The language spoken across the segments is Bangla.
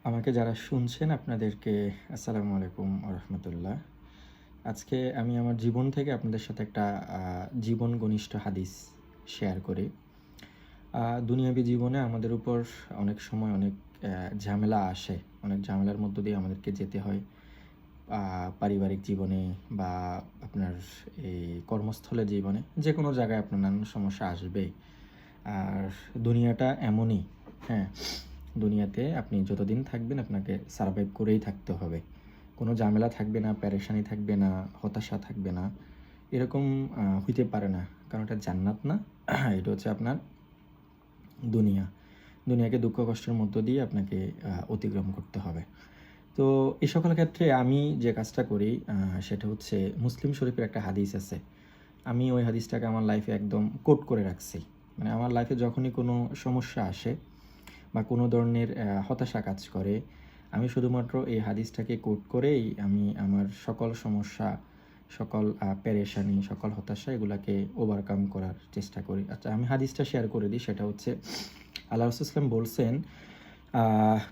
আমাকে যারা শুনছেন আপনাদেরকে আসসালামু আলাইকুম রাহমাতুল্লাহ। আজকে আমি আমার জীবন থেকে আপনাদের সাথে একটা জীবন ঘনিষ্ঠ হাদিস শেয়ার করি। দুনিয়াবী জীবনে আমাদের উপর অনেক সময় অনেক ঝামেলা আসে। অনেক ঝামেলার মধ্য দিয়ে আমাদেরকে যেতে হয়। পারিবারিক জীবনে বা আপনার এই কর্মস্থলের জীবনে যেকোনো জায়গায় আপনার নানান সমস্যা আসবেই। আর দুনিয়াটা এমনই, হ্যাঁ? দুনিয়াতে আপনি যতদিন থাকবেন আপনাকে সারভাইভ করেই থাকতে হবে। কোনো ঝামেলা থাকবে না, পেরেশানি থাকবে না, হতাশা থাকবে না। এরকম হইতে পারে না। কারণ এটা জান্নাত না। এটা হচ্ছে আপনার দুনিয়া। দুনিয়াকে দুঃখ কষ্টের মধ্য দিয়ে আপনাকে অতিক্রম করতে হবে। তো এই সকল ক্ষেত্রে আমি যে কাজটা করি সেটা হচ্ছে মুসলিম শরীফের একটা হাদিস আছে। আমি ওই হাদিসটাকে আমার লাইফে একদম কোট করে রাখছি। মানে আমার লাইফে যখনই কোনো সমস্যা আসে বা কোনো ধরনের হতাশা কাজ করে, আমি শুধুমাত্র এই হাদিসটাকে কোট করেই আমি আমার সকল সমস্যা, সকল পেরেশানি, সকল হতাশা এগুলাকে ওভারকাম করার চেষ্টা করি। আচ্ছা, আমি হাদিসটা শেয়ার করে দিই। সেটা হচ্ছে আল্লাহ রাসূল সাল্লাল্লাহু আলাইহি ওয়াসাল্লাম বলছেন,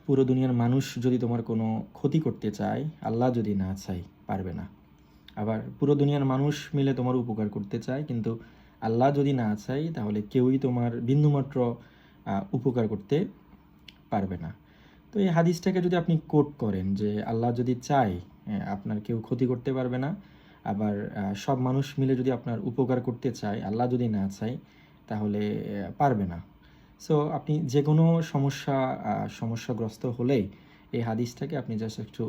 পুরো দুনিয়ার মানুষ যদি তোমার কোনো ক্ষতি করতে চায়, আল্লাহ যদি না চায়, পারবে না। আবার পুরো দুনিয়ার মানুষ মিলে তোমার উপকার করতে চায়, কিন্তু আল্লাহ যদি না চায় তাহলে কেউই তোমার বিন্দুমাত্র উপকার করতে পারবে না। তো এই হাদিসটাকে যদি আপনি কোট করেন যে আল্লাহ যদি চায় আপনার কেউ ক্ষতি করতে পারবে না, আবার সব মানুষ মিলে যদি আপনার উপকার করতে চায়, আল্লাহ যদি না চায় তাহলে পারবে না। সো আপনি যে কোনো সমস্যাগ্রস্ত হলেই এই হাদিসটাকে আপনি জাস্ট একটু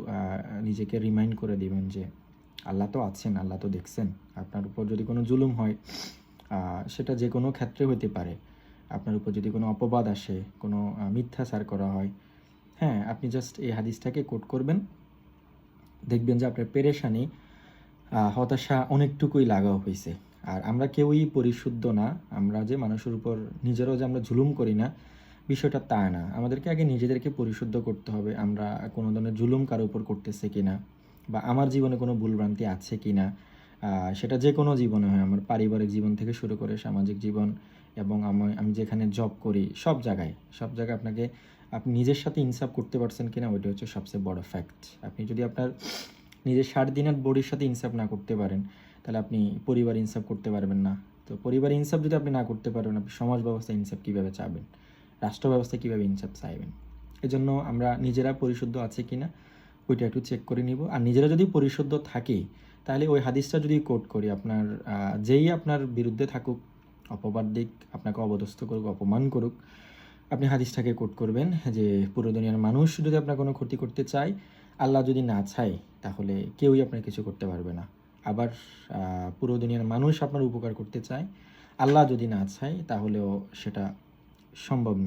নিজেকে রিমাইন্ড করে দিবেন যে আল্লাহ তো আছেন, আল্লাহ তো দেখছেন। আপনার উপর যদি কোনো জুলুম হয়, সেটা যে কোনো ক্ষেত্রে হতে পারে। আপনার উপর যদি কোনো অপবাদ আসে, কোনো মিথ্যাচার করা হয়, হ্যাঁ, আপনি জাস্ট এই হাদিসটাকে কোট করবেন। দেখবেন যে আপনার পেরেশানি, হতাশা অনেকটুকুই লাঘব হইছে। আর আমরা কেউই পরিশুদ্ধ না। আমরা যে মানুষের উপর নিজেরাও যে আমরা জুলুম করি না, বিষয়টা তা না। আমাদেরকে আগে নিজেদেরকে পরিশুদ্ধ করতে হবে। আমরা কোনো ধরনের জুলুম কারো উপর করতেছি কিনা, বা আমার জীবনে কোনো ভুলভ্রান্তি আছে কিনা। সেটা যেকোনো জীবনে হয়। আমার পারিবারিক জীবন থেকে শুরু করে সামাজিক জীবন, এবং আমি যেখানে জব করি সব জায়গায় আপনি নিজের সাথে ইনসাফ করতে পারছেন কিনা, ওইটা হচ্ছে সবচেয়ে বড় ফ্যাক্ট। আপনি যদি আপনার নিজের স্বাধীনাত বডির সাথে ইনসাফ না করতে পারেন, তাহলে আপনি পরিবার ইনসাফ করতে পারবেন না। তো পরিবার ইনসাফ যদি আপনি না করতে পারেন, আপনি সমাজ ব্যবস্থায় ইনসাফ কীভাবে চাবেন? রাষ্ট্র ব্যবস্থায় কীভাবে ইনসাফ চাইবেন? এজন্য আমরা নিজেরা পরিশুদ্ধ আছে কিনা ওইটা একটু চেক করে নিব। আর নিজেরা যদি পরিশুদ্ধ থাকি, তাহলে ওই হাদিসটা যদি কোট করি, আপনার যেই আপনার বিরুদ্ধে থাকুক, অপবাদ দিক, আপনাকে অপদস্থ করুক, অপমান করুক, আপনি হাদিসটাকে কোট করবেন যে পুরো দুনিয়ার মানুষ যদি আপনার কোনো ক্ষতি করতে চায়, আল্লাহ যদি না চায় তাহলে কেউই আপনার কিছু করতে পারবে না। আবার পুরো দুনিয়ার মানুষ আপনার উপকার করতে চায়, আল্লাহ যদি না চায় তাহলেও সেটা সম্ভব না।